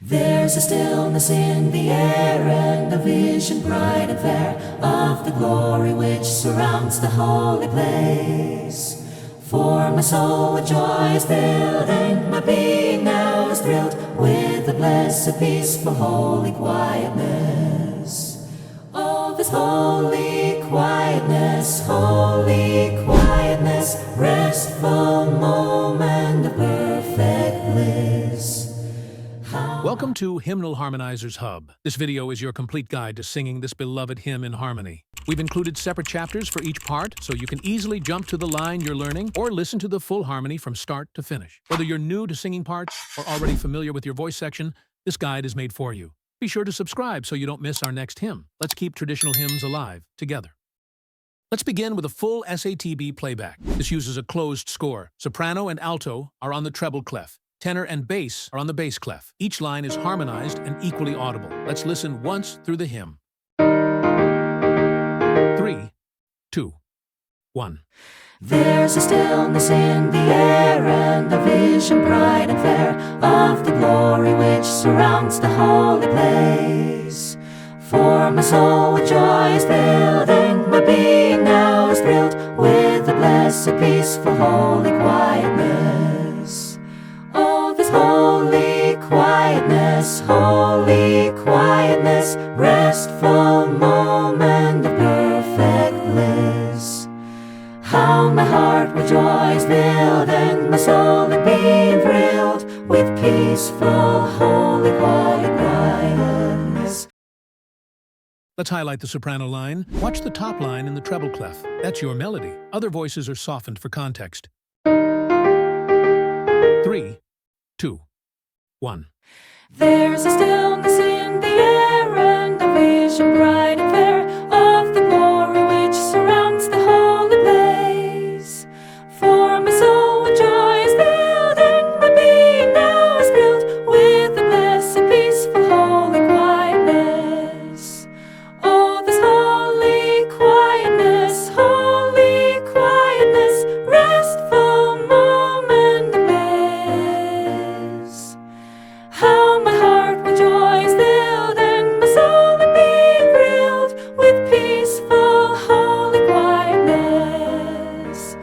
There's a stillness in the air and a vision bright and fair of the glory which surrounds the holy place. For my soul with joy is filled and my being now is thrilled with the blessed peaceful holy quietness. Oh, this holy quietness, restful moment of perfect bliss. Welcome to Hymnal Harmonizers Hub. This video is your complete guide to singing this beloved hymn in harmony. We've included separate chapters for each part, so you can easily jump to the line you're learning or listen to the full harmony from start to finish. Whether you're new to singing parts or already familiar with your voice section, this guide is made for you. Be sure to subscribe so you don't miss our next hymn. Let's keep traditional hymns alive together. Let's begin with a full SATB playback. This uses a closed score. Soprano and alto are on the treble clef. Tenor and bass are on the bass clef. Each line is harmonized and equally audible. Let's listen once through the hymn. 3, 2, 1. There's a stillness in the air and a vision bright and fair of the glory which surrounds the holy place. For my soul with joy is filled and my being now is thrilled with the blessed peaceful holy quietness. Oh, this holy quietness, restful moment of perfect bliss. How my heart with joy is filled and my soul in being thrilled with peaceful holy quietness. Let's highlight the soprano line. Watch the top line in the treble clef. That's your melody. Other voices are softened for context. 3, 2, 1. There's a stillness in the air and a vision bright and fair of the glory which surrounds the holy place. For my soul with joy is filled and my being now is filled with the blessed peaceful holy quietness. Oh, this holy quietness, restful moment of bliss. How my heart with joy is filled and my soul in being thrilled with peaceful holy quietness.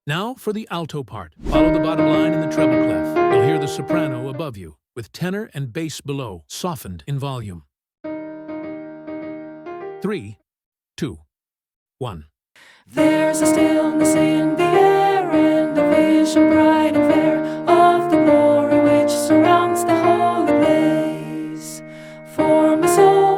Now for the alto part. Follow the bottom line in the treble clef. You'll hear the soprano above you, with tenor and bass below, softened in volume. 3, 2, 1. There's a stillness in the air and a vision bright and fair of the glory which surrounds the holy place. For my soul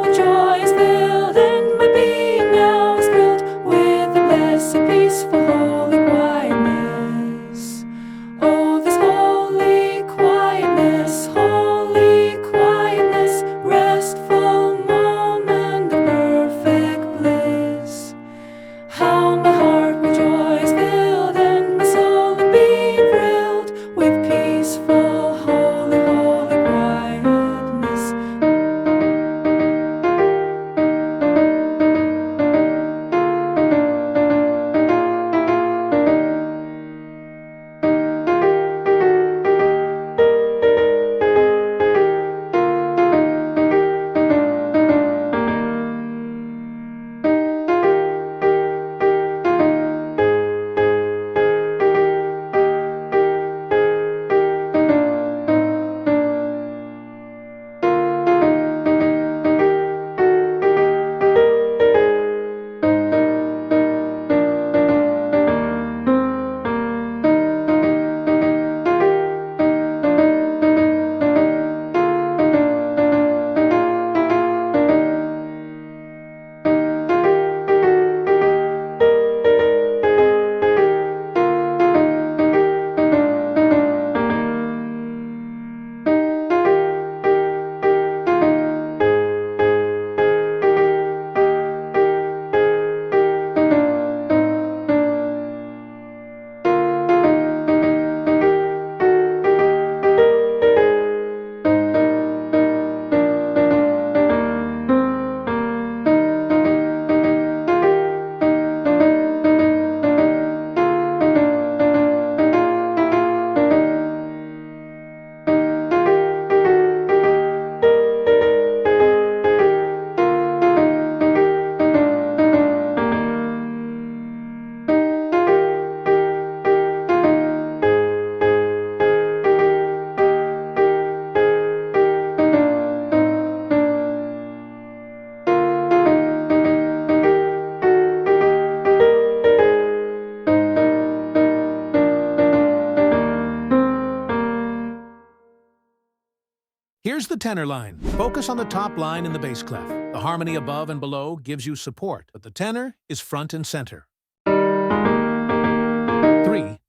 Here's the tenor line. Focus on the top line in the bass clef. The harmony above and below gives you support, but the tenor is front and center. 3,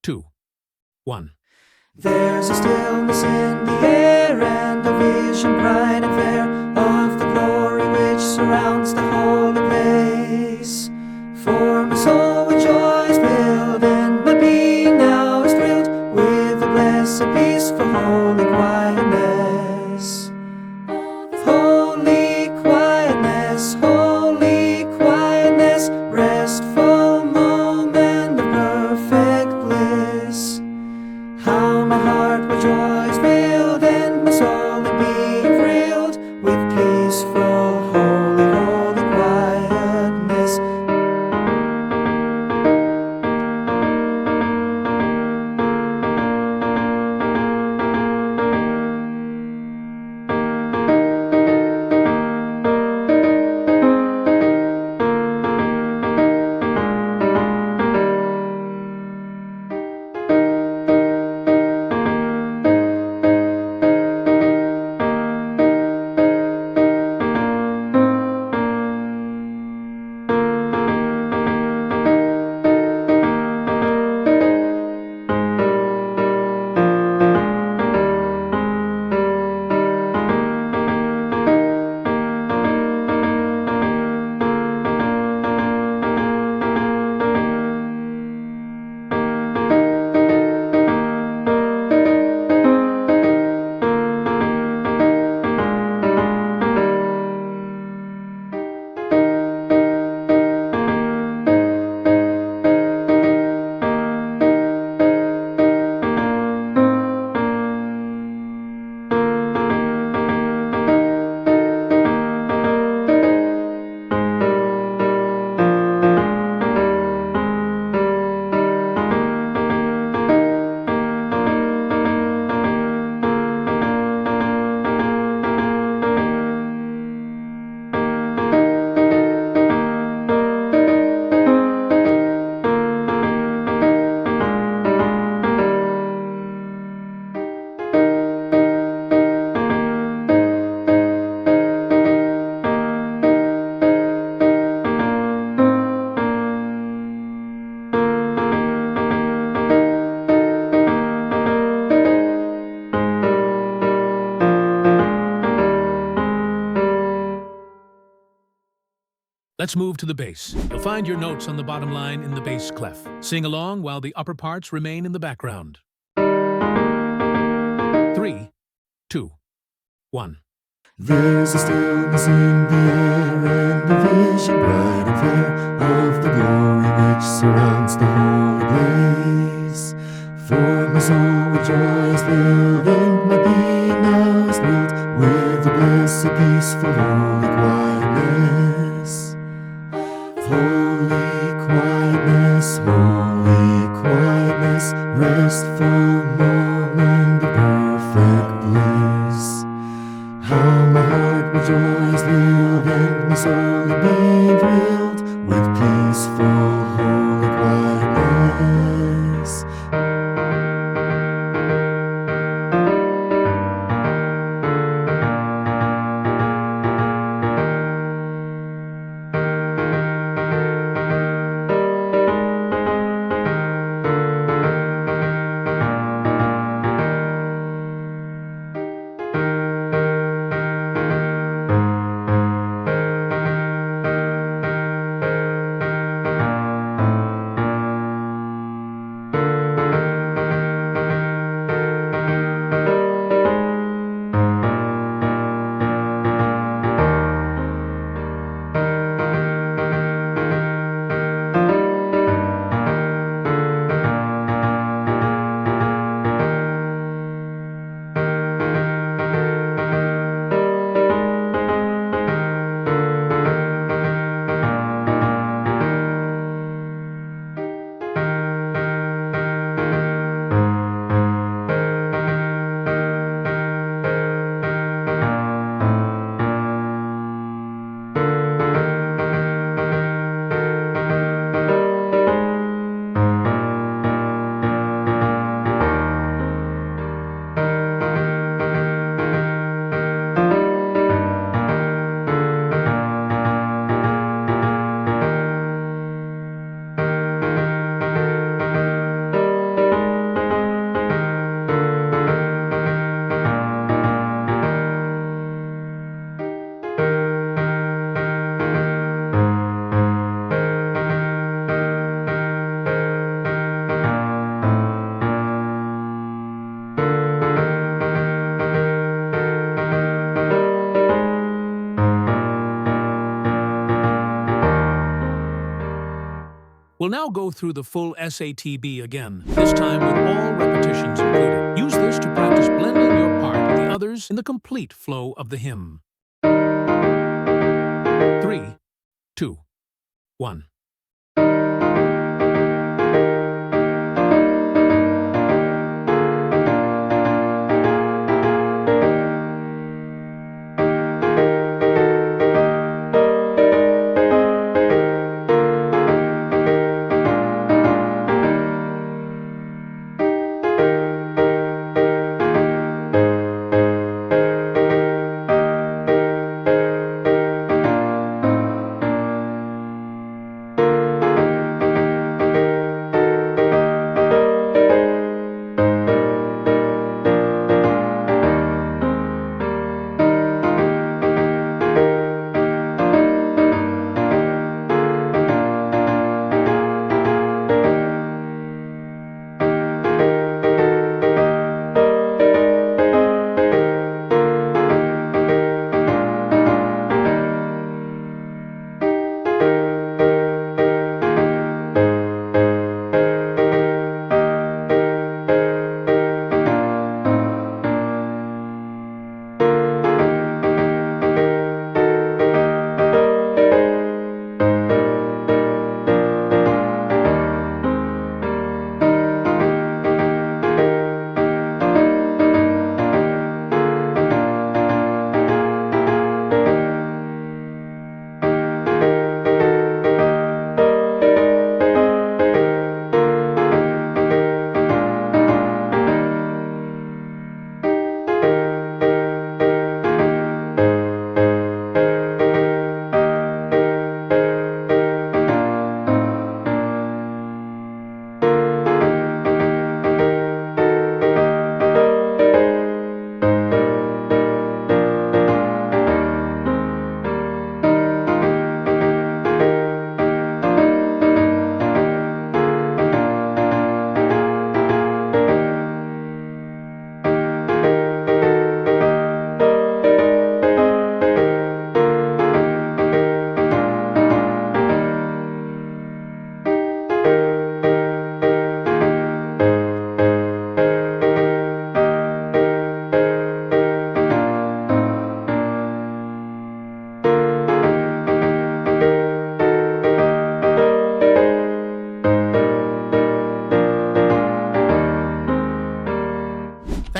2, 1. There's a stillness in the air and a vision bright and fair of the glory which surrounds the holy place. For my soul with joy is filled and my being now is thrilled with the blessed peace for holy quietness. Holy quietness, restful moment of perfect bliss. How my heart with joy is filled and my soul in being thrilled with peaceful, holy quietness. Let's move to the bass. You'll find your notes on the bottom line in the bass clef. Sing along while the upper parts remain in the background. 3, 2, 1. There's a stillness in the air and a vision bright and fair of the glory which surrounds the holy place. For my soul with joy is filled and my being now is thrilled with the blessed peaceful holy quietness. Holy quietness, restful moment of perfect bliss. How my heart with joy is filled and my soul be thrilled with peaceful, holy quietness. We'll now go through the full SATB again, this time with all repetitions included. Use this to practice blending your part with the others in the complete flow of the hymn. 3, 2, 1.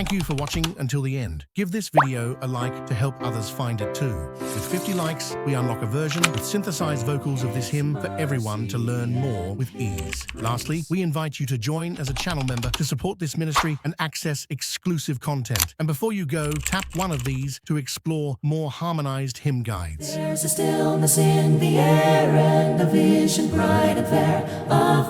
Thank you for watching until the end. Give this video a like to help others find it too. With 50 likes, we unlock a version with synthesized vocals of this hymn for everyone to learn more with ease. Lastly, we invite you to join as a channel member to support this ministry and access exclusive content. And before you go, tap one of these to explore more harmonized hymn guides. There's a stillness in the air and a vision bright and fair of